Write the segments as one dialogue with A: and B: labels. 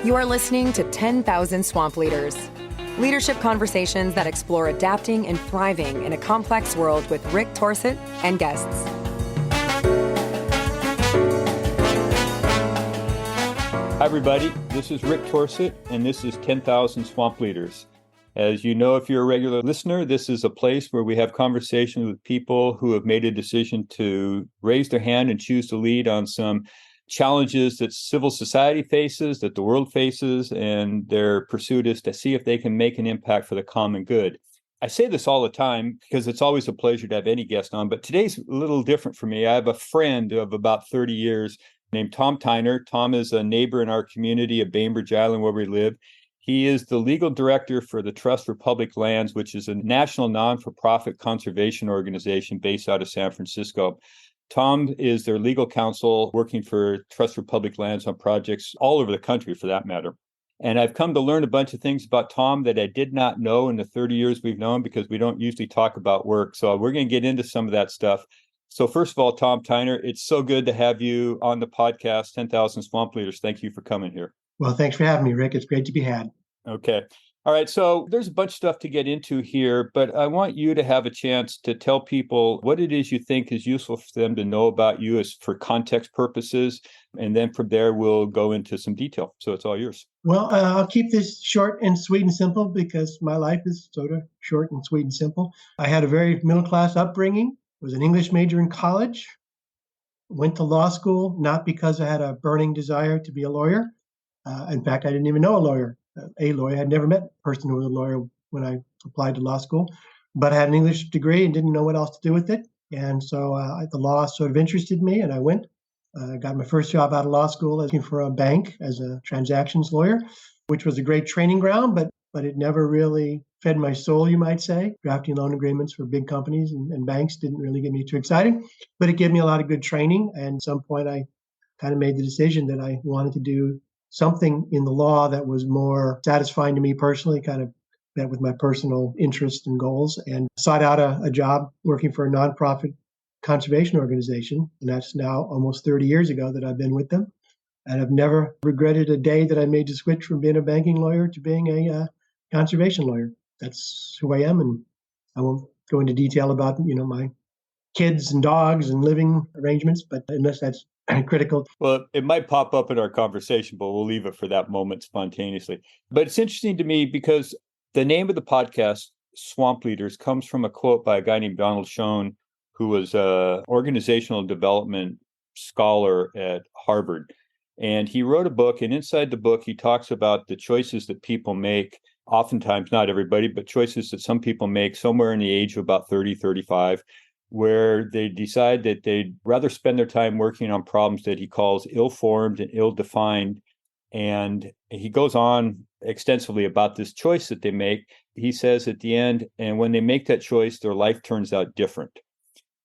A: You are listening to 10,000 Swamp Leaders. Leadership conversations that explore adapting and thriving in a complex world with Rick Torsett and guests.
B: Hi, everybody. This is Rick Torsett, and this is 10,000 Swamp Leaders. As you know, if you're a regular listener, this is a place where we have conversations with people who have made a decision to raise their hand and choose to lead on some challenges that civil society faces, that the world faces, and their pursuit is to see if they can make an impact for the common good. I say this all the time because it's always a pleasure to have any guest on, but today's a little different for me. I have a friend of about 30 years named Tom Tyner. Tom is a neighbor in our community of Bainbridge Island where we live. He is the legal director for the Trust for Public Lands, which is a national non-for-profit conservation organization based out of San Francisco. Tom is their legal counsel working for Trust for Public Lands on projects all over the country, for that matter. And I've come to learn a bunch of things about Tom that I did not know in the 30 years we've known, because we don't usually talk about work. So we're going to get into some of that stuff. So first of all, Tom Tyner, it's so good to have you on the podcast, 10,000 Swamp Leaders. Thank you for coming here.
C: Well, thanks for having me, Rick. It's great to be had.
B: Okay. All right. So there's a bunch of stuff to get into here, but I want you to have a chance to tell people what it is you think is useful for them to know about you as for context purposes. And then from there, we'll go into some detail. So it's all yours.
C: Well, I'll keep this short and sweet and simple because my life is sort of short and sweet and simple. I had a very middle-class upbringing, was an English major in college, went to law school, not because I had a burning desire to be a lawyer. In fact, I didn't even know a lawyer. I'd never met a person who was a lawyer when I applied to law school, but I had an English degree and didn't know what else to do with it. And so the law sort of interested me, and I went. Got my first job out of law school working for a bank as a transactions lawyer, which was a great training ground, but it never really fed my soul, you might say. Drafting loan agreements for big companies and banks didn't really get me too excited, but it gave me a lot of good training. And at some point, I kind of made the decision that I wanted to do something in the law that was more satisfying to me personally, kind of met with my personal interests and goals, and sought out a job working for a nonprofit conservation organization. And that's now almost 30 years ago that I've been with them. And I've never regretted a day that I made the switch from being a banking lawyer to being a conservation lawyer. That's who I am. And I won't go into detail about, my kids and dogs and living arrangements, but unless that's critical.
B: Well, it might pop up in our conversation, but we'll leave it for that moment spontaneously. But it's interesting to me because the name of the podcast, Swamp Leaders, comes from a quote by a guy named Donald Schoen, who was an organizational development scholar at Harvard. And he wrote a book, and inside the book, he talks about the choices that people make, oftentimes, not everybody, but choices that some people make somewhere in the age of about 30, 35, where they decide that they'd rather spend their time working on problems that he calls ill-formed and ill-defined. And he goes on extensively about this choice that they make. He says at the end, and when they make that choice, their life turns out different.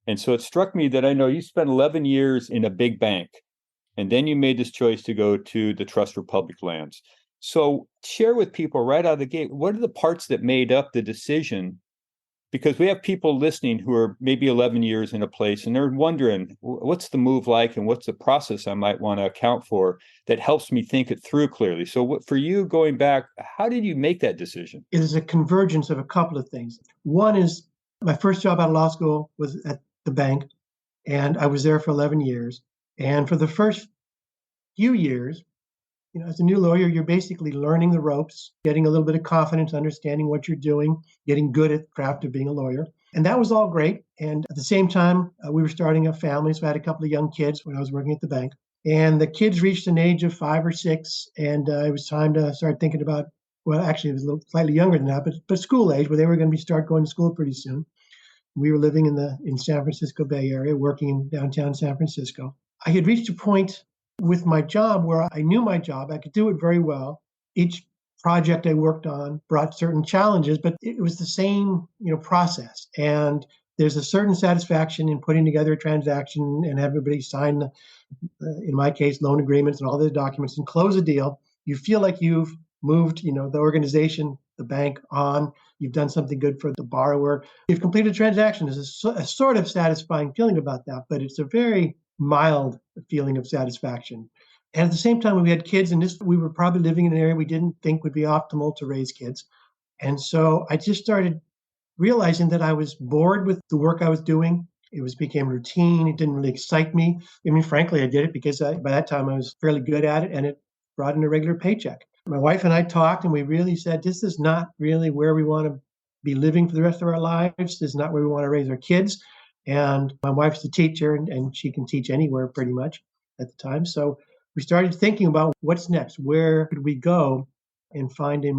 B: And so it struck me that I know you spent 11 years in a big bank, and then you made this choice to go to the Trust for Public Lands. So share with people right out of the gate, what are the parts that made up the decision? Because we have people listening who are maybe 11 years in a place and they're wondering, what's the move like and what's the process I might want to account for that helps me think it through clearly? So for you going back, how did you make that decision?
C: It is a convergence of a couple of things. One is my first job out of law school was at the bank, and I was there for 11 years. And for the first few years, as a new lawyer, you're basically learning the ropes, getting a little bit of confidence, understanding what you're doing, getting good at the craft of being a lawyer. And that was all great. And at the same time, we were starting a family. So I had a couple of young kids when I was working at the bank. And the kids reached an age of 5 or 6. And it was time to start thinking about, well, actually, it was a little slightly younger than that, but school age, where they were going to start going to school pretty soon. We were living in San Francisco Bay Area, working in downtown San Francisco. I had reached a point with my job where I knew my job, I could do it very well. Each project I worked on brought certain challenges, but it was the same, process. And there's a certain satisfaction in putting together a transaction and everybody sign, in my case, loan agreements and all the documents and close a deal. You feel like you've moved, the organization, the bank on. You've done something good for the borrower. You've completed a transaction. There's a sort of satisfying feeling about that, but it's a very mild feeling of satisfaction. And at the same time, we had kids, and we were probably living in an area we didn't think would be optimal to raise kids. And so I just started realizing that I was bored with the work I was doing. Became routine. It didn't really excite me. I mean, frankly, I did it because by that time I was fairly good at it, and it brought in a regular paycheck. My wife and I talked, and we really said, this is not really where we want to be living for the rest of our lives. This is not where we want to raise our kids. And my wife's a teacher, and she can teach anywhere pretty much at the time. So we started thinking about what's next. Where could we go and find an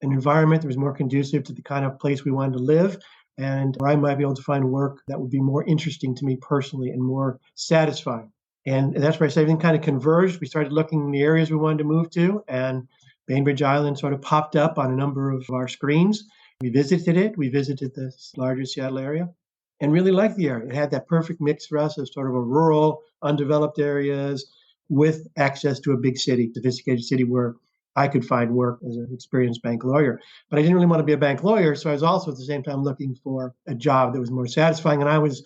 C: environment that was more conducive to the kind of place we wanted to live, and where I might be able to find work that would be more interesting to me personally and more satisfying. And that's where everything kind of converged. We started looking in the areas we wanted to move to, and Bainbridge Island sort of popped up on a number of our screens. We visited it. We visited the larger Seattle area and really liked the area. It had that perfect mix for us of sort of a rural, undeveloped areas with access to a big city, sophisticated city where I could find work as an experienced bank lawyer. But I didn't really want to be a bank lawyer, so I was also at the same time looking for a job that was more satisfying. And I was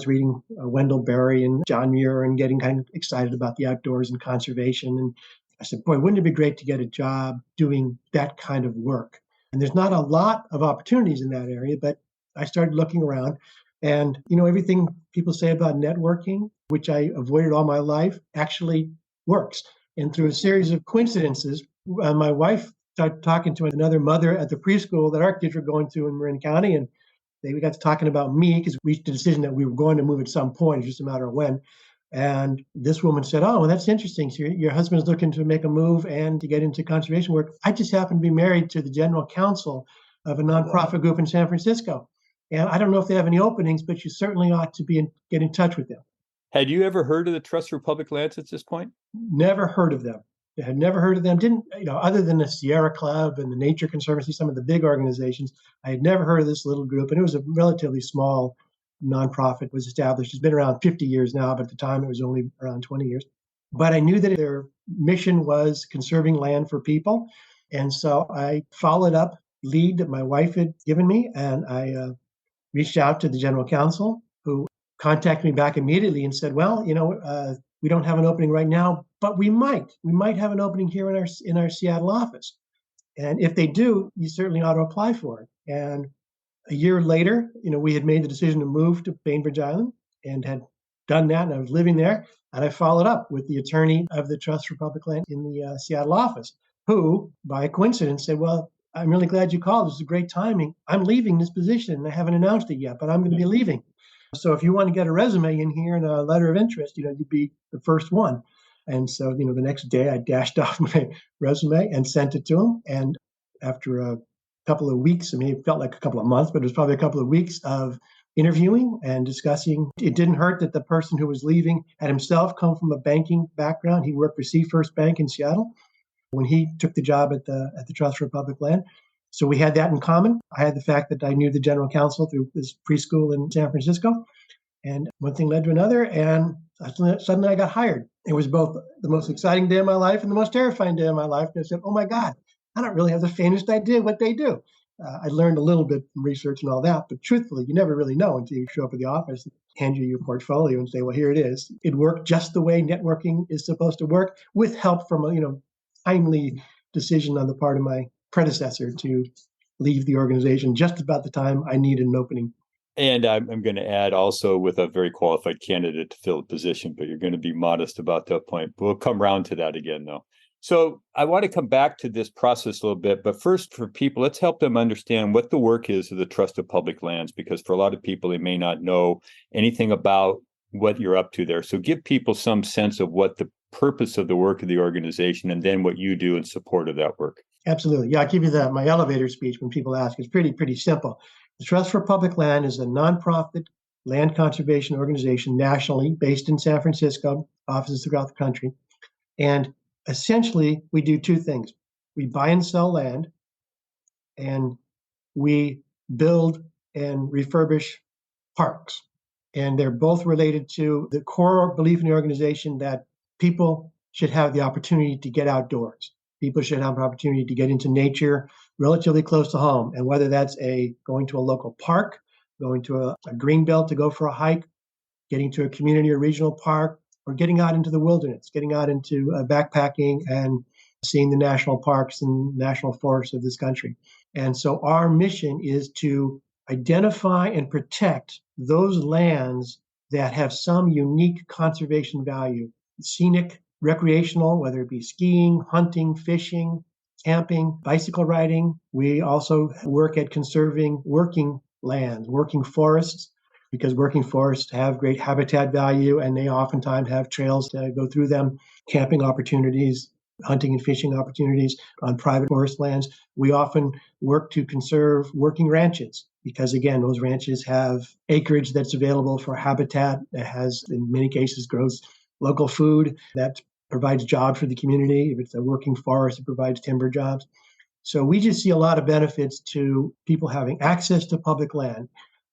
C: reading Wendell Berry and John Muir and getting kind of excited about the outdoors and conservation. And I said, boy, wouldn't it be great to get a job doing that kind of work? And there's not a lot of opportunities in that area, but I started looking around. And, everything people say about networking, which I avoided all my life, actually works. And through a series of coincidences, my wife started talking to another mother at the preschool that our kids were going to in Marin County. And we got to talking about me because we reached the decision that we were going to move at some point. It's just a matter of when. And this woman said, oh, well, that's interesting. So your husband's looking to make a move and to get into conservation work. I just happen to be married to the general counsel of a nonprofit group in San Francisco. And I don't know if they have any openings, but you certainly ought to get in touch with them.
B: Had you ever heard of the Trust for Public Lands at this point?
C: Never heard of them. I had never heard of them. Didn't, other than the Sierra Club and the Nature Conservancy, some of the big organizations, I had never heard of this little group. And it was a relatively small nonprofit. It was established. It's been around 50 years now, but at the time it was only around 20 years. But I knew that their mission was conserving land for people. And so I followed up lead that my wife had given me, and I reached out to the general counsel, who contacted me back immediately and said, well, we don't have an opening right now, but we might have an opening here in our Seattle office. And if they do, you certainly ought to apply for it. And a year later, we had made the decision to move to Bainbridge Island and had done that. And I was living there, and I followed up with the attorney of the Trust for Public Land in the Seattle office, who by coincidence said, well, I'm really glad you called. This is great timing. I'm leaving this position, and I haven't announced it yet, but I'm going to be leaving. So if you want to get a resume in here and a letter of interest, you'd be the first one. And so, the next day I dashed off my resume and sent it to him. And after a couple of weeks, it felt like a couple of months, but it was probably a couple of weeks of interviewing and discussing. It didn't hurt that the person who was leaving had himself come from a banking background. He worked for Seafirst Bank in Seattle when he took the job at the Trust for Public Land. So we had that in common. I had the fact that I knew the general counsel through this preschool in San Francisco. And one thing led to another, and suddenly I got hired. It was both the most exciting day of my life and the most terrifying day of my life. And I said, oh my God, I don't really have the faintest idea what they do. I learned a little bit from research and all that, but truthfully, you never really know until you show up at the office, hand you your portfolio and say, well, here it is. It worked just the way networking is supposed to work, with help from a timely decision on the part of my predecessor to leave the organization just about the time I needed an opening.
B: And I'm going to add also with a very qualified candidate to fill a position, but you're going to be modest about that point. We'll come around to that again, though. So I want to come back to this process a little bit, but first for people, let's help them understand what the work is of the Trust of Public Lands, because for a lot of people, they may not know anything about what you're up to there. So give people some sense of what the purpose of the work of the organization and then what you do in support of that work.
C: Absolutely. Yeah, I'll give you my elevator speech when people ask. It's pretty simple. The Trust for Public Land is a nonprofit land conservation organization nationally based in San Francisco, offices throughout the country. And essentially, we do two things. We buy and sell land, and we build and refurbish parks. And they're both related to the core belief in the organization that people should have the opportunity to get outdoors. People should have an opportunity to get into nature relatively close to home. And whether that's going to a local park, going to a green belt to go for a hike, getting to a community or regional park, or getting out into the wilderness, getting out into backpacking and seeing the national parks and national forests of this country. And so our mission is to identify and protect those lands that have some unique conservation value, scenic, recreational, whether it be skiing, hunting, fishing, camping, bicycle riding. We also work at conserving working lands, working forests, because working forests have great habitat value and they oftentimes have trails to go through them, camping opportunities, hunting and fishing opportunities on private forest lands. We often work to conserve working ranches because, again, those ranches have acreage that's available for habitat that has, in many cases, grows local food that provides jobs for the community. If it's a working forest, it provides timber jobs. So we just see a lot of benefits to people having access to public land.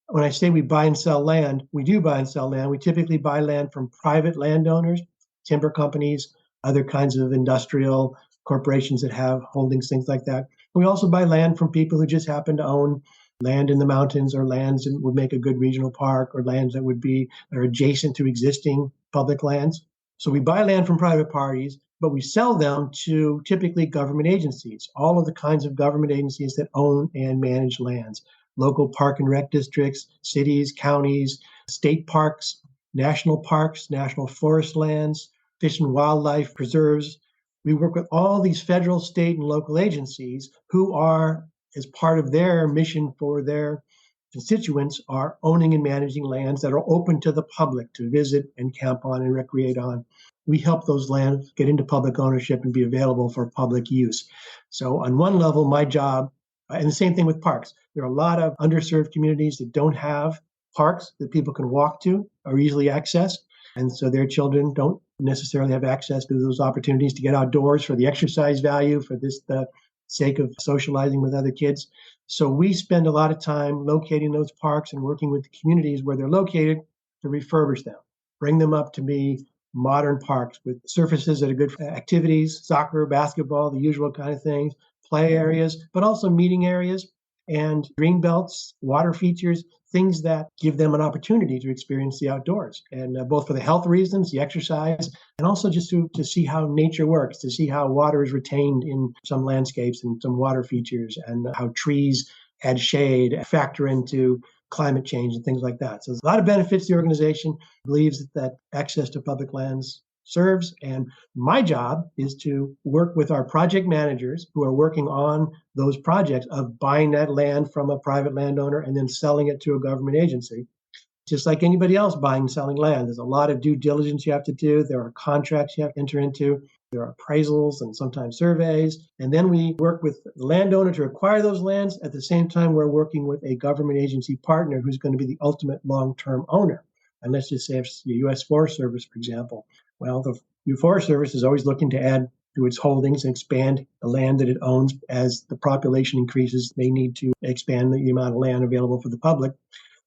C: When I say we buy and sell land, we do buy and sell land. We typically buy land from private landowners, timber companies, other kinds of industrial corporations that have holdings, things like that. We also buy land from people who just happen to own land in the mountains or lands that would make a good regional park or lands that are adjacent to existing public lands. So we buy land from private parties, but we sell them to typically government agencies, all of the kinds of government agencies that own and manage lands, local park and rec districts, cities, counties, state parks, national forest lands, fish and wildlife preserves. We work with all these federal, state, and local agencies who are, as part of their mission for their constituents, are owning and managing lands that are open to the public to visit and camp on and recreate on. We help those lands get into public ownership and be available for public use. So on one level, my job, and the same thing with parks. There are a lot of underserved communities that don't have parks that people can walk to or easily access. And so their children don't necessarily have access to those opportunities to get outdoors for the exercise value, for the sake of socializing with other kids. So we spend a lot of time locating those parks and working with the communities where they're located to refurbish them, bring them up to be modern parks with surfaces that are good for activities, soccer, basketball, the usual kind of things, play areas, but also meeting areas and green belts, water features, things that give them an opportunity to experience the outdoors. And both for the health reasons, the exercise, and also just to see how nature works, to see how water is retained in some landscapes and some water features, and how trees add shade, factor into climate change and things like that. So there's a lot of benefits the organization believes that access to public lands serves. And my job is to work with our project managers who are working on those projects of buying that land from a private landowner and then selling it to a government agency. Just like anybody else buying and selling land, there's a lot of due diligence you have to do. There are contracts you have to enter into. There are appraisals and sometimes surveys. And then we work with the landowner to acquire those lands. At the same time, we're working with a government agency partner who's going to be the ultimate long-term owner. And let's just say it's the U.S. Forest Service, for example. Well, the U.S. Forest Service is always looking to add to its holdings and expand the land that it owns. As the population increases, they need to expand the amount of land available for the public.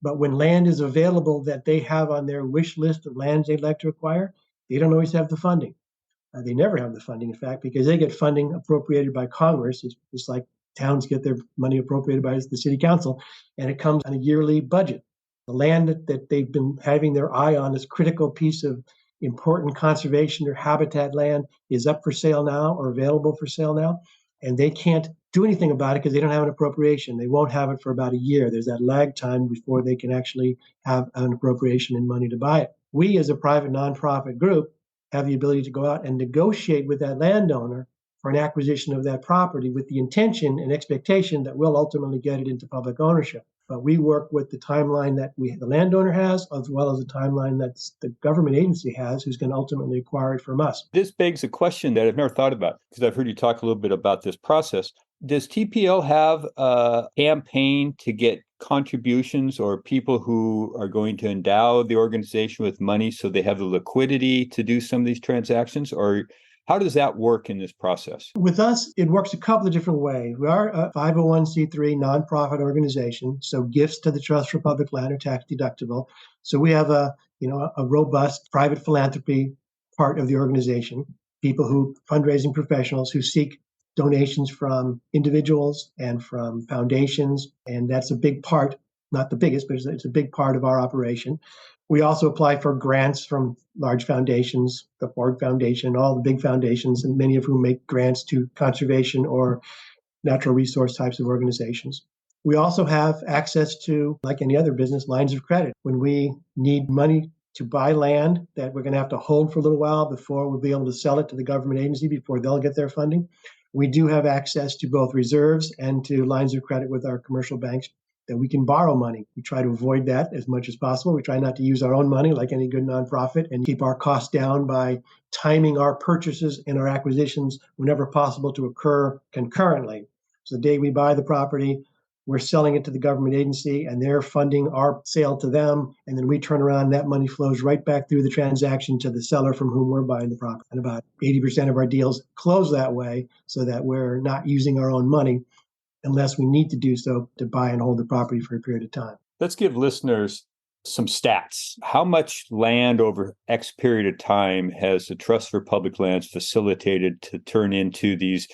C: But when land is available that they have on their wish list of lands they'd like to acquire, they don't always have the funding. They never have the funding, in fact, because they get funding appropriated by Congress. It's just like towns get their money appropriated by the city council, and it comes on a yearly budget. The land that they've been having their eye on, this critical piece of important conservation or habitat land, is up for sale now or available for sale now, and they can't do anything about it because they don't have an appropriation. They won't have it for about a year. There's that lag time before they can actually have an appropriation and money to buy it. We, as a private nonprofit group, have the ability to go out and negotiate with that landowner for an acquisition of that property with the intention and expectation that we'll ultimately get it into public ownership. But we work with the timeline that the landowner has, as well as the timeline that the government agency has, who's going to ultimately acquire it from us.
B: This begs a question that I've never thought about, because I've heard you talk a little bit about this process. Does TPL have a campaign to get contributions or people who are going to endow the organization with money so they have the liquidity to do some of these transactions? Or how does that work in this process?
C: With us, it works a couple of different ways. We are a 501c3 nonprofit organization, so gifts to the Trust for Public Land are tax deductible. So we have a robust private philanthropy part of the organization, fundraising professionals who seek donations from individuals and from foundations, and that's a big part, not the biggest, but it's a big part of our operation. We also apply for grants from large foundations, the Ford Foundation, all the big foundations, and many of whom make grants to conservation or natural resource types of organizations. We also have access to, like any other business, lines of credit. When we need money to buy land that we're going to have to hold for a little while before we'll be able to sell it to the government agency before they'll get their funding, we do have access to both reserves and to lines of credit with our commercial banks that we can borrow money. We try to avoid that as much as possible. We try not to use our own money like any good nonprofit and keep our costs down by timing our purchases and our acquisitions whenever possible to occur concurrently. So the day we buy the property, we're selling it to the government agency and they're funding our sale to them. And then we turn around and that money flows right back through the transaction to the seller from whom we're buying the property. And about 80% of our deals close that way so that we're not using our own money unless we need to do so to buy and hold the property for a period of time.
B: Let's give listeners some stats. How much land over X period of time has the Trust for Public Lands facilitated to turn into these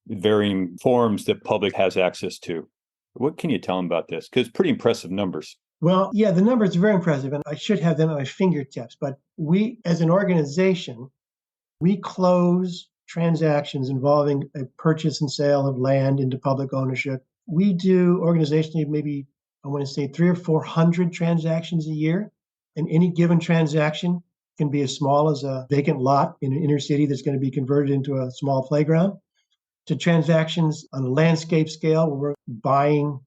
B: varying forms that public has access to? What can you tell them about this? Because pretty impressive numbers.
C: Well, yeah, the numbers are very impressive, and I should have them at my fingertips. But we, as an organization, we close transactions involving a purchase and sale of land into public ownership. We do organizationally maybe, I want to say 300 or 400 transactions a year. And any given transaction can be as small as a vacant lot in an inner city that's going to be converted into a small playground, to transactions on a landscape scale where we're buying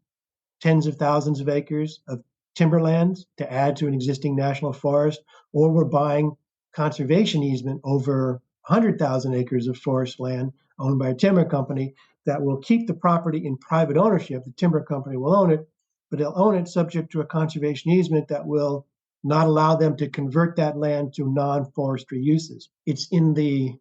C: tens of thousands of acres of timberlands to add to an existing national forest, or we're buying conservation easement over 100,000 acres of forest land owned by a timber company that will keep the property in private ownership. The timber company will own it, but they'll own it subject to a conservation easement that will not allow them to convert that land to non-forestry uses. It's in the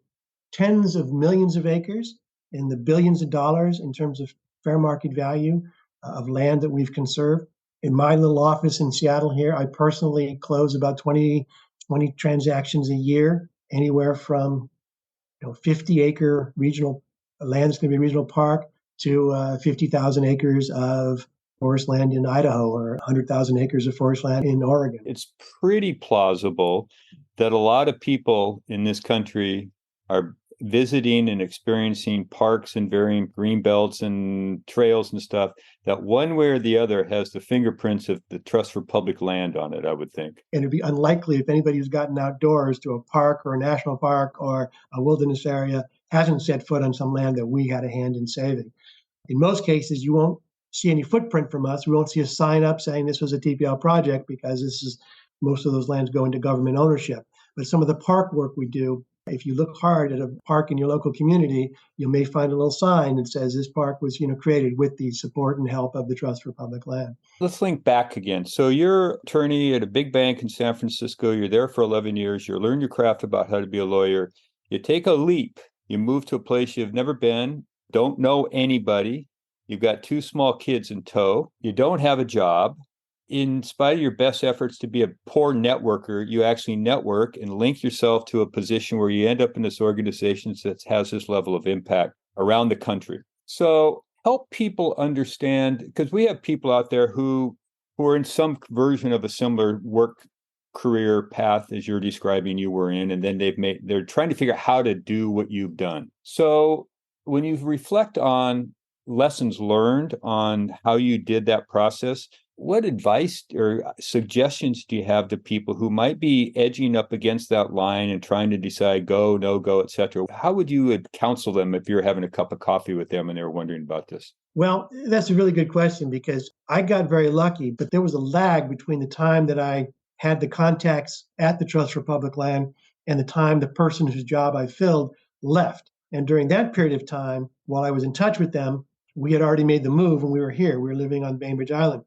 C: tens of millions of acres, in the billions of dollars in terms of fair market value of land that we've conserved. In my little office in Seattle here, I personally close about 20 transactions a year, anywhere from 50-acre regional land that's going to be a regional park to 50,000 acres of forest land in Idaho or 100,000 acres of forest land in Oregon.
B: It's pretty plausible that a lot of people in this country are visiting and experiencing parks and varying green belts and trails and stuff that one way or the other has the fingerprints of the Trust for Public Land on it, I would think.
C: And it'd be unlikely if anybody who's gotten outdoors to a park or a national park or a wilderness area hasn't set foot on some land that we had a hand in saving. In most cases, you won't see any footprint from us. We won't see a sign up saying this was a TPL project because most of those lands go into government ownership. But some of the park work we do, if you look hard at a park in your local community, you may find a little sign that says this park was, created with the support and help of the Trust for Public Land.
B: Let's link back again. So you're attorney at a big bank in San Francisco. You're there for 11 years. You learn your craft about how to be a lawyer. You take a leap. You move to a place you've never been, don't know anybody. You've got 2 small kids in tow. You don't have a job. In spite of your best efforts to be a poor networker, you actually network and link yourself to a position where you end up in this organization that has this level of impact around the country. So help people understand, because we have people out there who are in some version of a similar work career path as you're describing you were in, and then they're trying to figure out how to do what you've done. So when you reflect on lessons learned on how you did that process, what advice or suggestions do you have to people who might be edging up against that line and trying to decide go, no go, et cetera? How would you counsel them if you're having a cup of coffee with them and they're wondering about this?
C: Well, that's a really good question because I got very lucky, but there was a lag between the time that I had the contacts at the Trust for Public Land and the time the person whose job I filled left. And during that period of time, while I was in touch with them, we had already made the move when we were here. We were living on Bainbridge Island.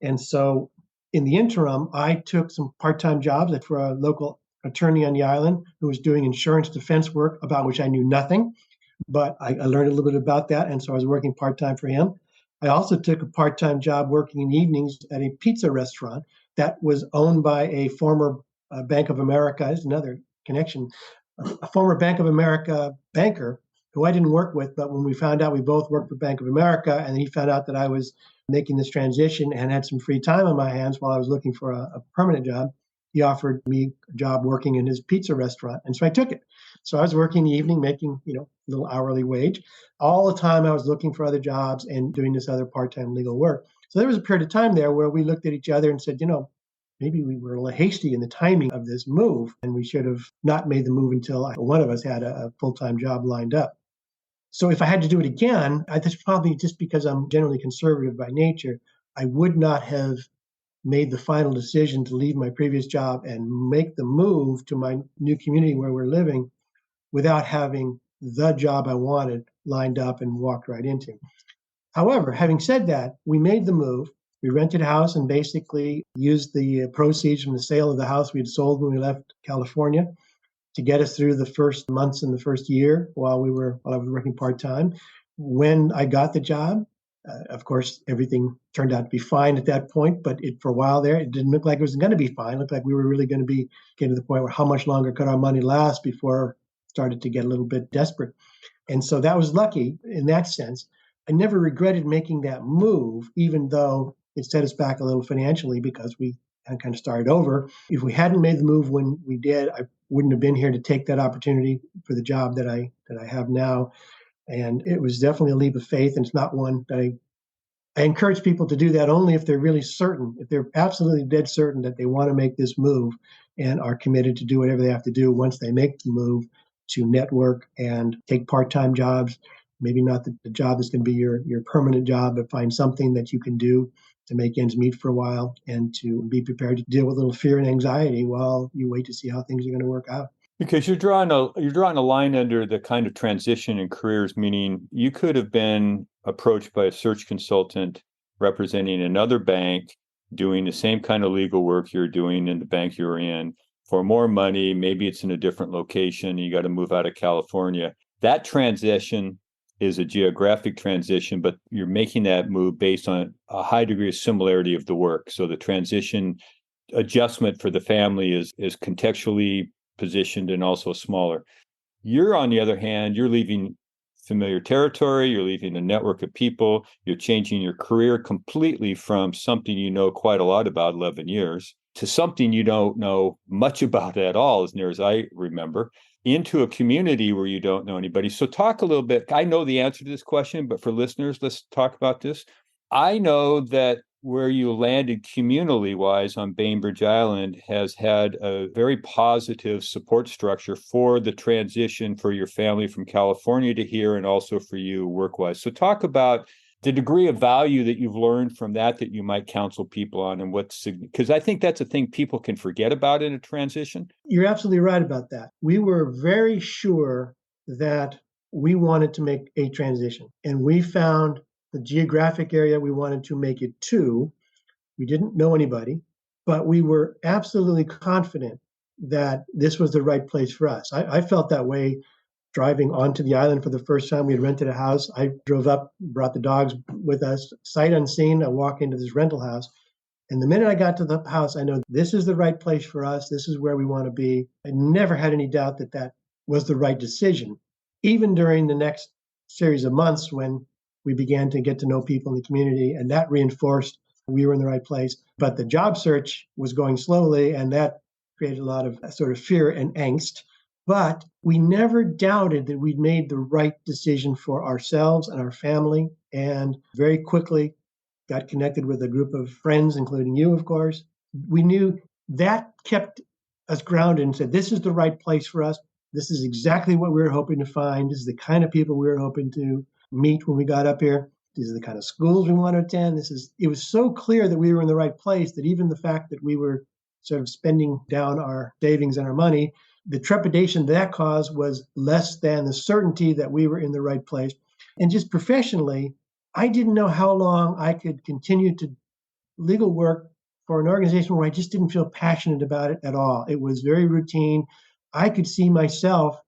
C: And so in the interim, I took some part-time jobs for a local attorney on the island who was doing insurance defense work about which I knew nothing, but I learned a little bit about that. And so I was working part-time for him. I also took a part-time job working in the evenings at a pizza restaurant that was owned by a former Bank of America, is another connection, a former Bank of America banker who I didn't work with, but when we found out we both worked for Bank of America and he found out that I was making this transition and had some free time on my hands while I was looking for a permanent job, he offered me a job working in his pizza restaurant. And so I took it. So I was working the evening, making, a little hourly wage. All the time I was looking for other jobs and doing this other part-time legal work. So there was a period of time there where we looked at each other and said, maybe we were a little hasty in the timing of this move, and we should have not made the move until one of us had a full-time job lined up. So if I had to do it again, that's probably just because I'm generally conservative by nature, I would not have made the final decision to leave my previous job and make the move to my new community where we're living without having the job I wanted lined up and walked right into. However, having said that, we made the move. We rented a house and basically used the proceeds from the sale of the house we had sold when we left California to get us through the first months in the first year while I was working part-time. When I got the job, of course, everything turned out to be fine at that point, but for a while there, it didn't look like it was going to be fine. It looked like we were really going to be getting to the point where how much longer could our money last before it started to get a little bit desperate. And so that was lucky in that sense. I never regretted making that move, even though it set us back a little financially because we kind of started over. If we hadn't made the move when we did, I wouldn't have been here to take that opportunity for the job that I have now. And it was definitely a leap of faith, and it's not one that I encourage people to do that only if they're really certain, if they're absolutely dead certain that they want to make this move and are committed to do whatever they have to do once they make the move to network and take part-time jobs. Maybe not the job that's going to be your permanent job, but find something that you can do to make ends meet for a while and to be prepared to deal with a little fear and anxiety while you wait to see how things are going to work out.
B: Because you're drawing a line under the kind of transition in careers, meaning you could have been approached by a search consultant representing another bank doing the same kind of legal work you're doing in the bank you're in for more money. Maybe it's in a different location. You got to move out of California. That transition is a geographic transition, but you're making that move based on a high degree of similarity of the work. So the transition adjustment for the family is contextually positioned and also smaller. You're, on the other hand, you're leaving familiar territory, you're leaving a network of people, you're changing your career completely from something you know quite a lot about, 11 years, to something you don't know much about at all, as near as I remember, into a community where you don't know anybody. So talk a little bit. I know the answer to this question, but for listeners, let's talk about this. I know that where you landed communally wise on Bainbridge Island has had a very positive support structure for the transition for your family from California to here and also for you work wise. So talk about the degree of value that you've learned from that you might counsel people on, and because I think that's a thing people can forget about in a transition.
C: You're absolutely right about that. We were very sure that we wanted to make a transition, and we found the geographic area we wanted to make it to. We didn't know anybody, but we were absolutely confident that this was the right place for us. I felt that way driving onto the island for the first time. We had rented a house. I drove up, brought the dogs with us, sight unseen. I walk into this rental house. And the minute I got to the house, I know this is the right place for us. This is where we want to be. I never had any doubt that that was the right decision. Even during the next series of months when we began to get to know people in the community, and that reinforced we were in the right place. But the job search was going slowly, and that created a lot of sort of fear and angst. But we never doubted that we'd made the right decision for ourselves and our family, and very quickly got connected with a group of friends, including you, of course. We knew that kept us grounded and said, this is the right place for us. This is exactly what we were hoping to find. This is the kind of people we were hoping to meet when we got up here. These are the kind of schools we want to attend. It was so clear that we were in the right place that even the fact that we were sort of spending down our savings and our money, the trepidation that caused was less than the certainty that we were in the right place. And just professionally, I didn't know how long I could continue to legal work for an organization where I just didn't feel passionate about it at all. It was very routine. I could see myself,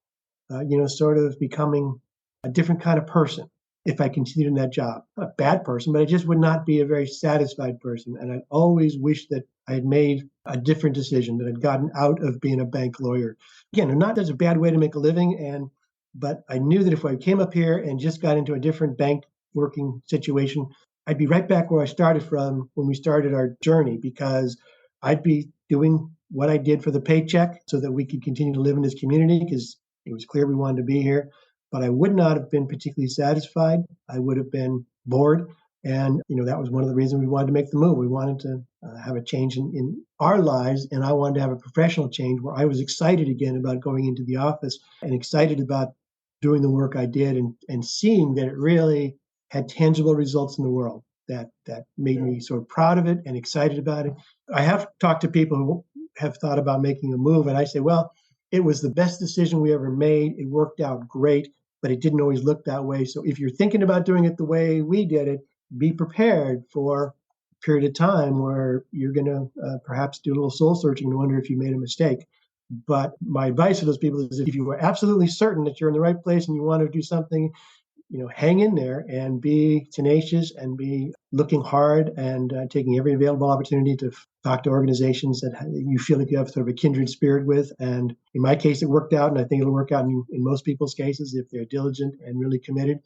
C: sort of becoming a different kind of person if I continued in that job. Not a bad person, but I just would not be a very satisfied person. And I always wished that I had made a different decision, that I'd gotten out of being a bank lawyer. Again, not that's a bad way to make a living, but I knew that if I came up here and just got into a different bank working situation, I'd be right back where I started from when we started our journey, because I'd be doing what I did for the paycheck so that we could continue to live in this community because it was clear we wanted to be here. But I would not have been particularly satisfied. I would have been bored. And, that was one of the reasons we wanted to make the move. We wanted to have a change in our lives. And I wanted to have a professional change where I was excited again about going into the office and excited about doing the work I did and seeing that it really had tangible results in the world that made me sort of proud of it and excited about it. I have talked to people who have thought about making a move, and I say, well, it was the best decision we ever made. It worked out great, but it didn't always look that way. So if you're thinking about doing it the way we did it, be prepared for a period of time where you're going to perhaps do a little soul searching and wonder if you made a mistake. But my advice to those people is if you are absolutely certain that you're in the right place and you want to do something, hang in there and be tenacious and be looking hard and taking every available opportunity to talk to organizations that you feel like you have sort of a kindred spirit with. And in my case, it worked out, and I think it'll work out in most people's cases if they're diligent and really committed.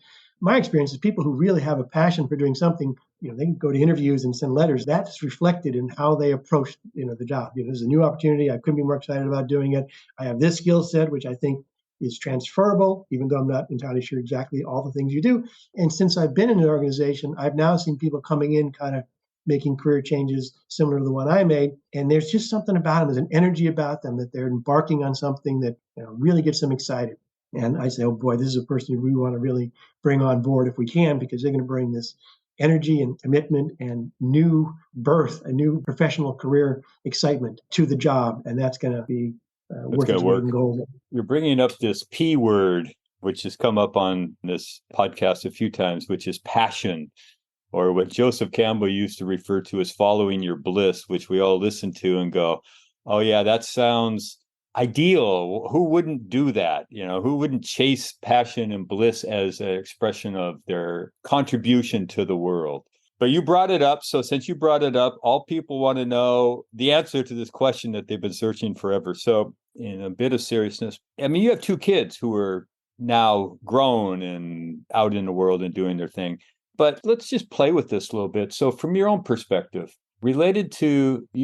C: My experience is people who really have a passion for doing something, they can go to interviews and send letters. That's reflected in how they approach, the job. There's a new opportunity. I couldn't be more excited about doing it. I have this skill set, which I think is transferable, even though I'm not entirely sure exactly all the things you do. And since I've been in an organization, I've now seen people coming in kind of making career changes similar to the one I made. And there's just something about them. There's an energy about them that they're embarking on something that really gets them excited. And I say, oh boy, this is a person we want to really bring on board if we can, because they're going to bring this energy and commitment and new birth, a new professional career excitement to the job. And that's going to be worth its weight in gold.
B: You're bringing up this P word, which has come up on this podcast a few times, which is passion, or what Joseph Campbell used to refer to as following your bliss, which we all listen to and go, oh yeah, that sounds ideal. Who wouldn't do that? Who wouldn't chase passion and bliss as an expression of their contribution to the world? But you brought it up. So since you brought it up, all people want to know the answer to this question that they've been searching forever. So in a bit of seriousness, I mean, you have two kids who are now grown and out in the world and doing their thing. But let's just play with this a little bit. So from your own perspective, you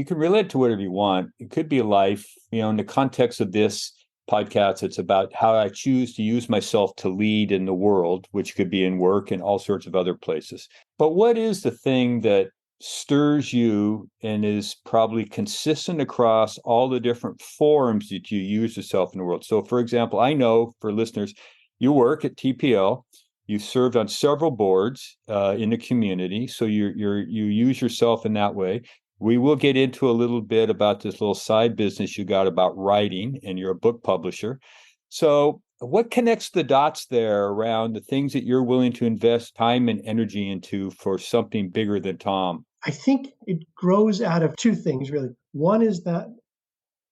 B: can relate to whatever you want. It could be life, in the context of this podcast, it's about how I choose to use myself to lead in the world, which could be in work and all sorts of other places. But what is the thing that stirs you and is probably consistent across all the different forms that you use yourself in the world? So, for example, I know for listeners, you work at TPL. You served on several boards in the community, so you use yourself in that way. We will get into a little bit about this little side business you got about writing, and you're a book publisher. So what connects the dots there around the things that you're willing to invest time and energy into for something bigger than Tom?
C: I think it grows out of two things, really. One is that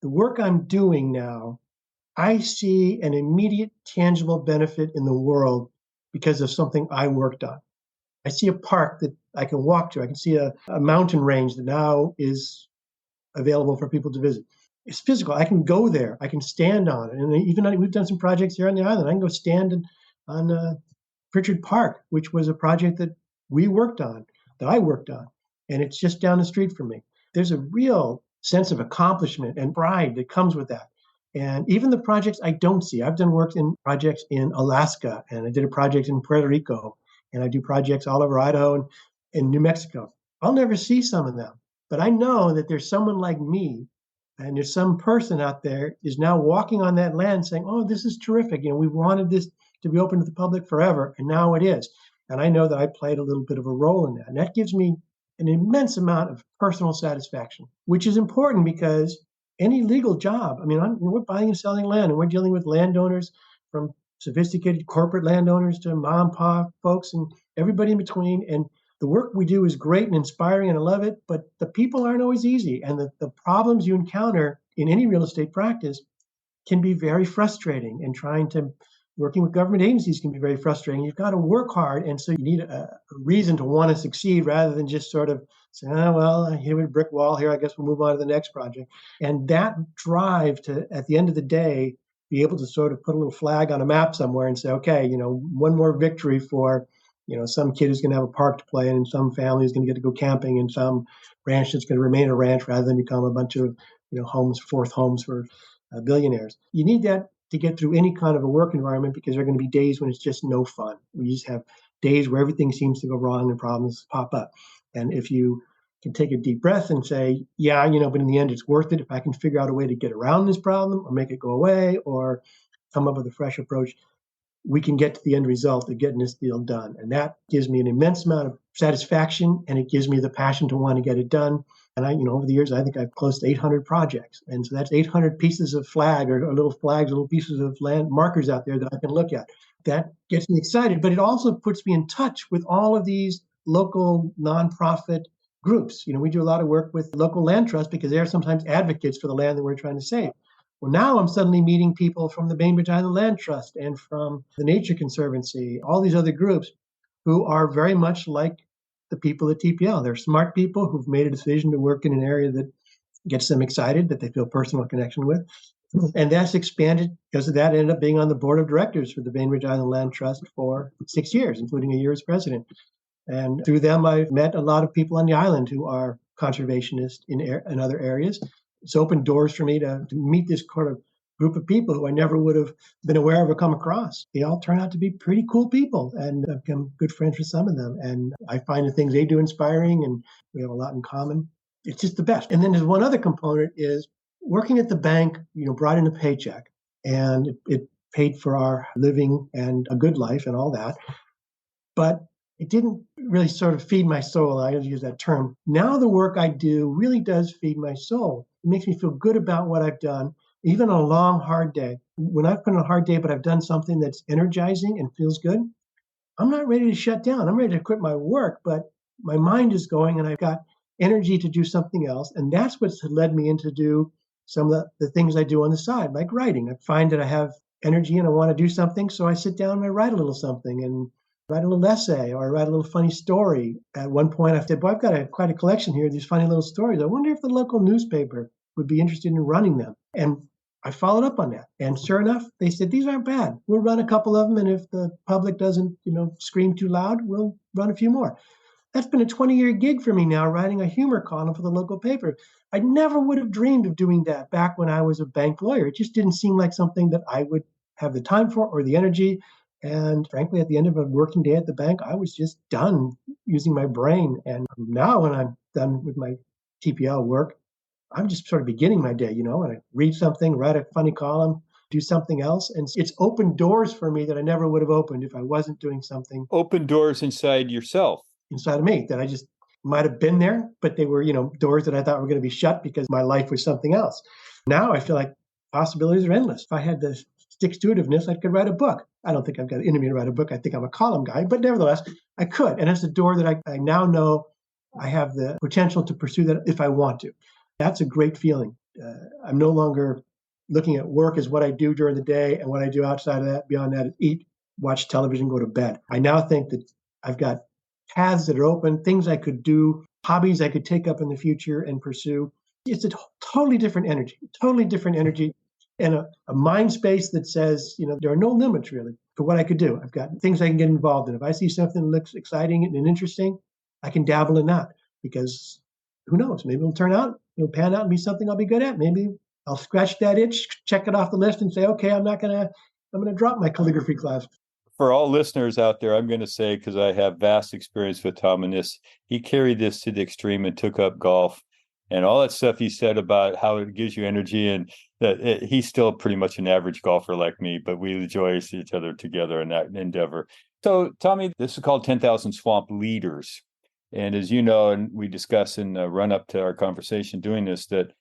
C: the work I'm doing now, I see an immediate tangible benefit in the world because of something I worked on. I see a park that I can walk to. I can see a mountain range that now is available for people to visit. It's physical. I can go there. I can stand on it. And even we've done some projects here on the island. I can go stand on Pritchard Park, which was a project that I worked on. And it's just down the street from me. There's a real sense of accomplishment and pride that comes with that. And even the projects I don't see, I've done work in projects in Alaska, and I did a project in Puerto Rico, and I do projects all over Idaho and New Mexico. I'll never see some of them, but I know that there's someone like me, and there's some person out there is now walking on that land saying, oh, this is terrific. We've wanted this to be open to the public forever, and now it is. And I know that I played a little bit of a role in that. And that gives me an immense amount of personal satisfaction, which is important because any legal job, we're buying and selling land, and we're dealing with landowners from sophisticated corporate landowners to mom and pop folks and everybody in between. And the work we do is great and inspiring, and I love it, but the people aren't always easy. And the problems you encounter in any real estate practice can be very frustrating, and working with government agencies can be very frustrating. You've got to work hard, and so you need a reason to want to succeed rather than just sort of say, oh, well, I hit a brick wall here, I guess we'll move on to the next project. And that drive to, at the end of the day, be able to sort of put a little flag on a map somewhere and say, okay, one more victory for, some kid who's going to have a park to play in, and some family is going to get to go camping, and some ranch that's going to remain a ranch rather than become a bunch of homes, fourth homes for billionaires. You need that to get through any kind of a work environment because there are going to be days when it's just no fun. We just have days where everything seems to go wrong and problems pop up. And if you can take a deep breath and say, yeah, but in the end, it's worth it if I can figure out a way to get around this problem or make it go away or come up with a fresh approach, we can get to the end result of getting this deal done. And that gives me an immense amount of satisfaction, and it gives me the passion to want to get it done. And over the years, I think I've close to 800 projects. And so that's 800 pieces of flag or little flags, little pieces of land markers out there that I can look at. That gets me excited, but it also puts me in touch with all of these local nonprofit groups. We do a lot of work with local land trusts because they're sometimes advocates for the land that we're trying to save. Well, now I'm suddenly meeting people from the Bainbridge Island Land Trust and from the Nature Conservancy, all these other groups who are very much like the people at TPL. They're smart people who've made a decision to work in an area that gets them excited, that they feel personal connection with. And that's expanded because of that. I ended up being on the board of directors for the Bainbridge Island Land Trust for 6 years, including a year as president. And through them, I've met a lot of people on the island who are conservationists in other areas. It's opened doors for me to meet this kind of group of people who I never would have been aware of or come across. They all turn out to be pretty cool people, and I've become good friends with some of them. And I find the things they do inspiring, and we have a lot in common. It's just the best. And then there's one other component is working at the bank, brought in a paycheck, and it paid for our living and a good life and all that. But it didn't really sort of feed my soul. I use that term. Now the work I do really does feed my soul. It makes me feel good about what I've done, even on a long, hard day. When I've put in a hard day, but I've done something that's energizing and feels good, I'm not ready to shut down. I'm ready to quit my work, but my mind is going and I've got energy to do something else. And that's what's led me into do some of the things I do on the side, like writing. I find that I have energy and I want to do something. So I sit down and I write a little something and write a little essay or write a little funny story. At one point, I said, boy, I've got quite a collection here of these funny little stories. I wonder if the local newspaper would be interested in running them. And I followed up on that. And sure enough, they said, these aren't bad. We'll run a couple of them. And if the public doesn't, scream too loud, we'll run a few more. That's been a 20-year gig for me now, writing a humor column for the local paper. I never would have dreamed of doing that back when I was a bank lawyer. It just didn't seem like something that I would have the time for or the energy. And frankly, at the end of a working day at the bank, I was just done using my brain. And now when I'm done with my TPL work, I'm just sort of beginning my day, and I read something, write a funny column, do something else. And it's opened doors for me that I never would have opened if I wasn't doing something.
B: Open doors inside yourself.
C: Inside of me that I just might have been there, but they were, doors that I thought were going to be shut because my life was something else. Now I feel like possibilities are endless. If I had the stick-to-itiveness, I could write a book. I don't think I've got it in me to write a book. I think I'm a column guy, but nevertheless, I could. And it's a door that I now know I have the potential to pursue that if I want to. That's a great feeling. I'm no longer looking at work as what I do during the day and what I do outside of that. Beyond that is eat, watch television, go to bed. I now think that I've got paths that are open, things I could do, hobbies I could take up in the future and pursue. It's a totally different energy, and a mind space that says, there are no limits really for what I could do. I've got things I can get involved in. If I see something that looks exciting and interesting, I can dabble in that because who knows? Maybe it'll pan out and be something I'll be good at. Maybe I'll scratch that itch, check it off the list and say, okay, I'm going to drop my calligraphy class.
B: For all listeners out there, I'm going to say, because I have vast experience with Tom in this, he carried this to the extreme and took up golf and all that stuff he said about how it gives you energy, and that he's still pretty much an average golfer like me, but we enjoy each other together in that endeavor. So, Tommy, this is called 10,000 Swamp Leaders. And as you know, and we discussed in the run up to our conversation doing this, that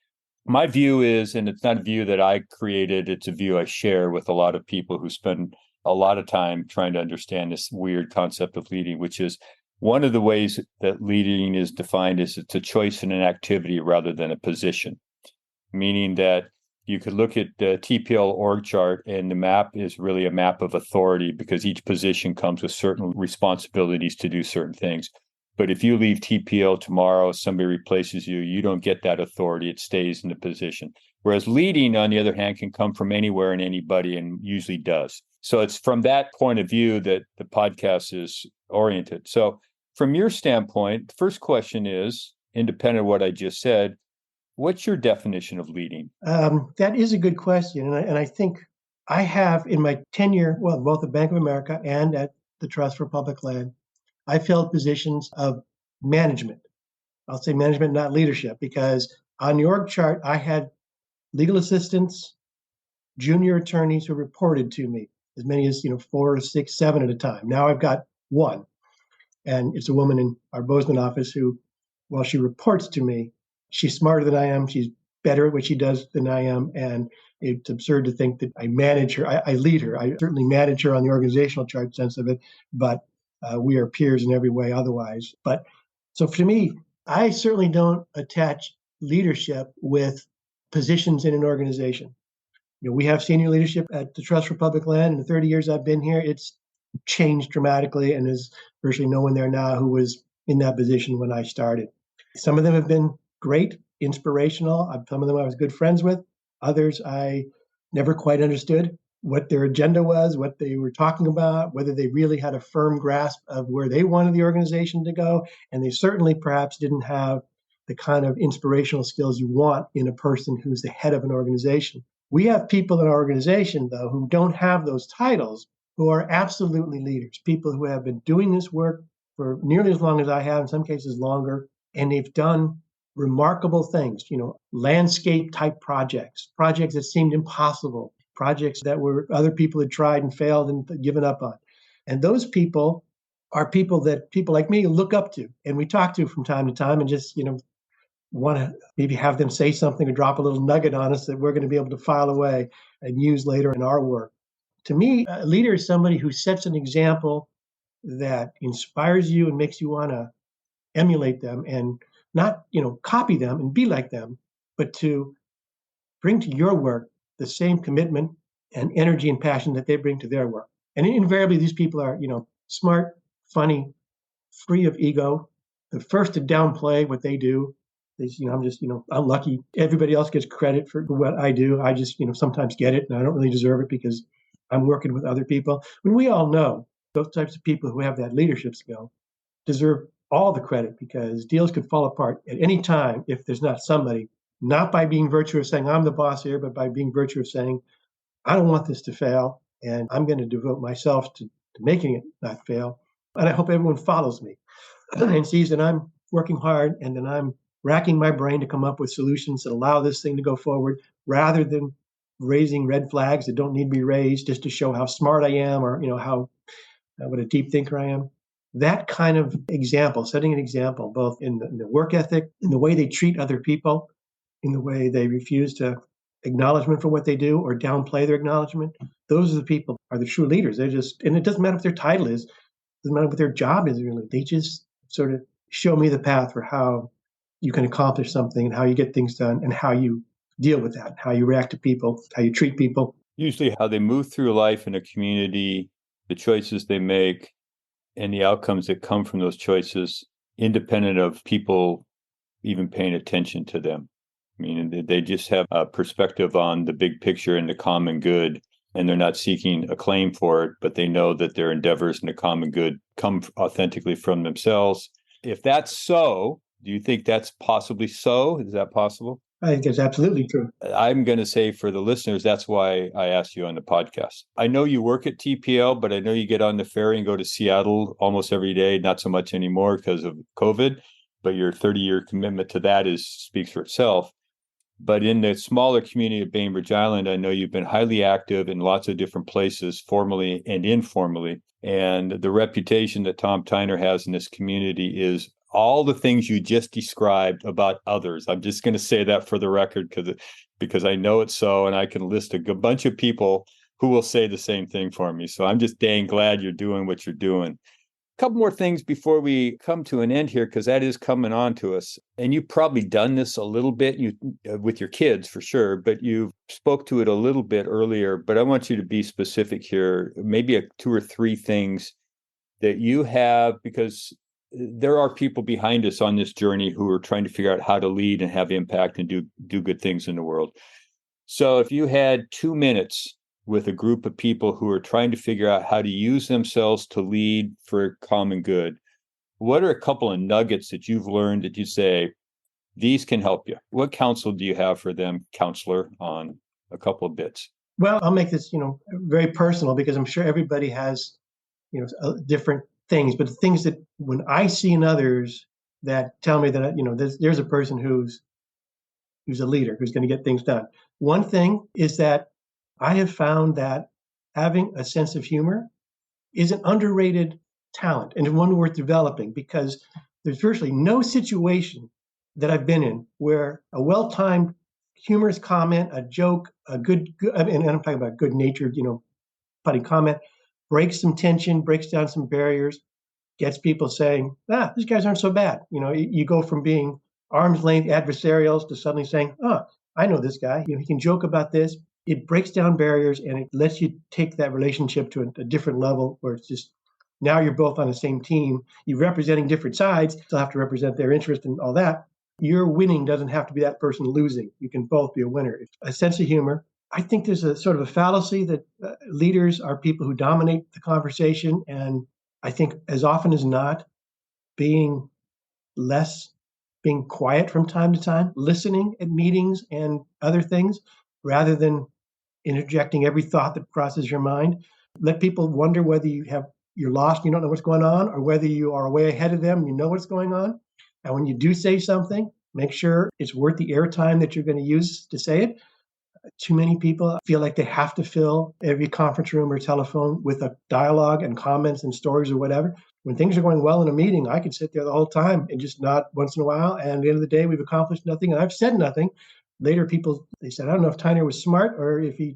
B: my view is, and it's not a view that I created, it's a view I share with a lot of people who spend a lot of time trying to understand this weird concept of leading, which is one of the ways that leading is defined is it's a choice in an activity rather than a position, meaning that you could look at the TPL org chart and the map is really a map of authority because each position comes with certain responsibilities to do certain things. But if you leave TPL tomorrow, somebody replaces you, you don't get that authority. It stays in the position. Whereas leading, on the other hand, can come from anywhere and anybody and usually does. So it's from that point of view that the podcast is oriented. So from your standpoint, the first question is, independent of what I just said, What's your definition of leading?
C: That is a good question. And I think I have in my tenure, well, both at Bank of America and at the Trust for Public Land, I filled positions of management. I'll say management, not leadership, because on the org chart, I had legal assistants, junior attorneys who reported to me, as many as 4, 6, 7 at a time. Now I've got one, and it's a woman in our Bozeman office who, while she reports to me, she's smarter than I am. She's better at what she does than I am, and it's absurd to think that I manage her. I lead her. I certainly manage her on the organizational chart sense of it, but we are peers in every way otherwise. But so for me, I certainly don't attach leadership with positions in an organization. We have senior leadership at the Trust for Public Land. In the 30 years I've been here, it's changed dramatically, and there's virtually no one there now who was in that position when I started. Some of them have been great, inspirational. Some of them I was good friends with. Others I never quite understood what their agenda was, what they were talking about, whether they really had a firm grasp of where they wanted the organization to go. And they certainly perhaps didn't have the kind of inspirational skills you want in a person who's the head of an organization. We have people in our organization, though, who don't have those titles, who are absolutely leaders, people who have been doing this work for nearly as long as I have, in some cases longer, and they've done remarkable things, landscape type projects that seemed impossible, projects that were other people had tried and failed and given up on. And those people are people that people like me look up to and we talk to from time to time and just, want to maybe have them say something or drop a little nugget on us that we're going to be able to file away and use later in our work. To me, a leader is somebody who sets an example that inspires you and makes you want to emulate them and not, copy them and be like them, but to bring to your work the same commitment and energy and passion that they bring to their work. And invariably, these people are, smart, funny, free of ego, the first to downplay what they do. I'm just, unlucky. Everybody else gets credit for what I do. I just, sometimes get it, and I don't really deserve it because I'm working with other people. And we all know those types of people who have that leadership skill deserve all the credit because deals could fall apart at any time if there's not somebody, not by being virtuous saying I'm the boss here, but by being virtuous saying I don't want this to fail, and I'm going to devote myself to making it not fail. And I hope everyone follows me and sees that I'm working hard and that I'm racking my brain to come up with solutions that allow this thing to go forward rather than raising red flags that don't need to be raised just to show how smart I am or, how what a deep thinker I am. That kind of example, setting an example, both in the work ethic, in the way they treat other people, in the way they refuse to acknowledgement for what they do or downplay their acknowledgement. Those are the people are the true leaders. They're just, and it doesn't matter what their title is, it doesn't matter what their job is really. They just sort of show me the path for how you can accomplish something and how you get things done and how you deal with that, how you react to people, how you treat people.
B: Usually how they move through life in a community, the choices they make, and the outcomes that come from those choices, independent of people even paying attention to them. I mean, they just have a perspective on the big picture and the common good, and they're not seeking acclaim for it, but they know that their endeavors in the common good come authentically from themselves. If that's so, do you think that's possibly so? Is that possible?
C: I think it's absolutely true.
B: I'm going to say for the listeners, that's why I asked you on the podcast. I know you work at TPL, but I know you get on the ferry and go to Seattle almost every day, not so much anymore because of COVID, but your 30-year commitment to that speaks for itself. But in the smaller community of Bainbridge Island, I know you've been highly active in lots of different places, formally and informally. And the reputation that Tom Tyner has in this community is all the things you just described about others. I'm just going to say that for the record because I know it's so, and I can list a bunch of people who will say the same thing for me. So I'm just dang glad you're doing what you're doing. A couple more things before we come to an end here, because that is coming on to us. And you've probably done this a little bit with your kids for sure, but you spoke to it a little bit earlier. But I want you to be specific here, maybe 2 or 3 things that you have, because there are people behind us on this journey who are trying to figure out how to lead and have impact and do good things in the world. So if you had 2 minutes with a group of people who are trying to figure out how to use themselves to lead for common good, what are a couple of nuggets that you've learned that you say, these can help you. What counsel do you have for them, counselor, on a couple of bits?
C: Well, I'll make this, very personal because I'm sure everybody has, different things. But the things that when I see in others that tell me that, there's a person who's a leader, who's going to get things done. One thing is that I have found that having a sense of humor is an underrated talent and one worth developing, because there's virtually no situation that I've been in where a well-timed humorous comment, a joke, and I'm talking about good-natured, funny comment, breaks some tension, breaks down some barriers, gets people saying, these guys aren't so bad. You go from being arm's length adversarials to suddenly saying, I know this guy. He can joke about this. It breaks down barriers and it lets you take that relationship to a different level where it's just, now you're both on the same team. You're representing different sides, still have to represent their interest and all that. Your winning doesn't have to be that person losing. You can both be a winner. A sense of humor. I think there's a sort of a fallacy that leaders are people who dominate the conversation. And I think as often as not, being quiet from time to time, listening at meetings and other things, rather than interjecting every thought that crosses your mind. Let people wonder whether you're lost, you don't know what's going on, or whether you are way ahead of them, you know what's going on. And when you do say something, make sure it's worth the airtime that you're going to use to say it. Too many people feel like they have to fill every conference room or telephone with a dialogue and comments and stories or whatever. When things are going well in a meeting, I could sit there the whole time and just nod once in a while. And at the end of the day, we've accomplished nothing and I've said nothing. Later, they said, I don't know if Tyner was smart or if he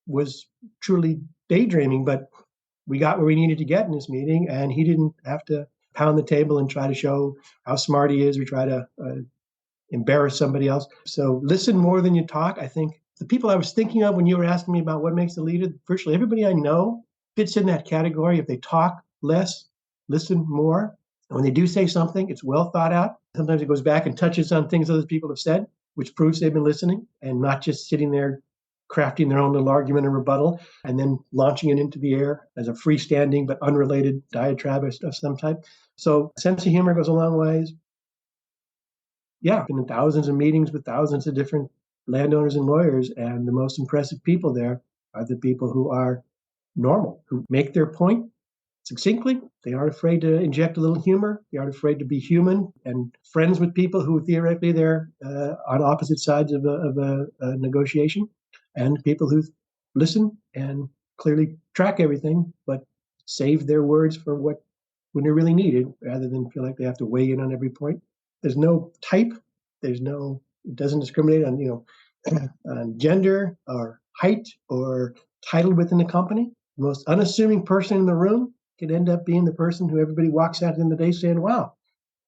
C: was truly daydreaming, but we got where we needed to get in this meeting, and he didn't have to pound the table and try to show how smart he is or try to embarrass somebody else. So listen more than you talk. I think the people I was thinking of when you were asking me about what makes a leader, virtually everybody I know fits in that category. If they talk less, listen more. And when they do say something, it's well thought out. Sometimes it goes back and touches on things other people have said, which proves they've been listening and not just sitting there crafting their own little argument and rebuttal and then launching it into the air as a freestanding but unrelated diatribe of some type. So a sense of humor goes a long ways. Yeah, I've been in thousands of meetings with thousands of different landowners and lawyers, and the most impressive people there are the people who are normal, who make their point succinctly. They aren't afraid to inject a little humor. They aren't afraid to be human and friends with people who theoretically they're on opposite sides of a negotiation, and people who listen and clearly track everything, but save their words for when they're really needed, rather than feel like they have to weigh in on every point. There's no type. It doesn't discriminate on, on gender or height or title within the company. The most unassuming person in the room could end up being the person who everybody walks out in the day saying, wow,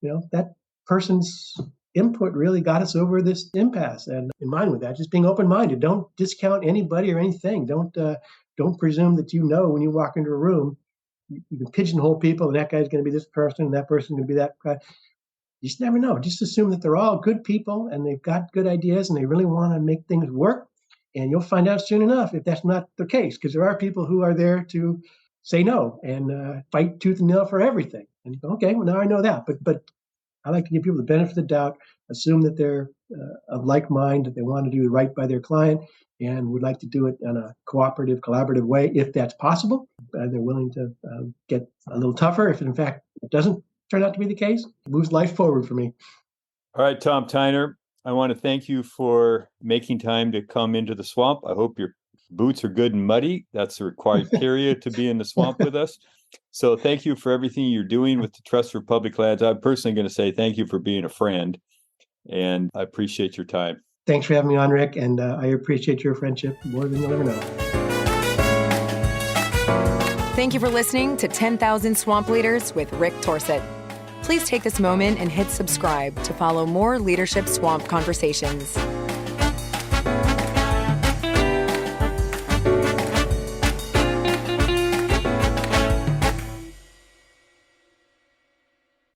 C: that person's input really got us over this impasse. And in mind with that, just being open-minded. Don't discount anybody or anything. Don't presume that when you walk into a room, you can pigeonhole people and that guy's going to be this person and that person's going to be that guy. You just never know. Just assume that they're all good people and they've got good ideas and they really want to make things work. And you'll find out soon enough if that's not the case, because there are people who are there to say no and fight tooth and nail for everything. And you go, okay, well, now I know that. But I like to give people the benefit of the doubt, assume that they're of like mind, that they want to do right by their client and would like to do it in a cooperative, collaborative way if that's possible. They're willing to get a little tougher if, in fact, it doesn't turn out to be the case. It moves life forward for me.
B: All right, Tom Tyner, I want to thank you for making time to come into the swamp. I hope your boots are good and muddy. That's a required period to be in the swamp with us. So thank you for everything you're doing with the Trust for Public Lands. I'm personally going to say thank you for being a friend, and I appreciate your time.
C: Thanks for having me on, Rick, and I appreciate your friendship more than you'll ever know.
A: Thank you for listening to 10,000 Swamp Leaders with Rick Torsett. Please take this moment and hit subscribe to follow more Leadership Swamp conversations.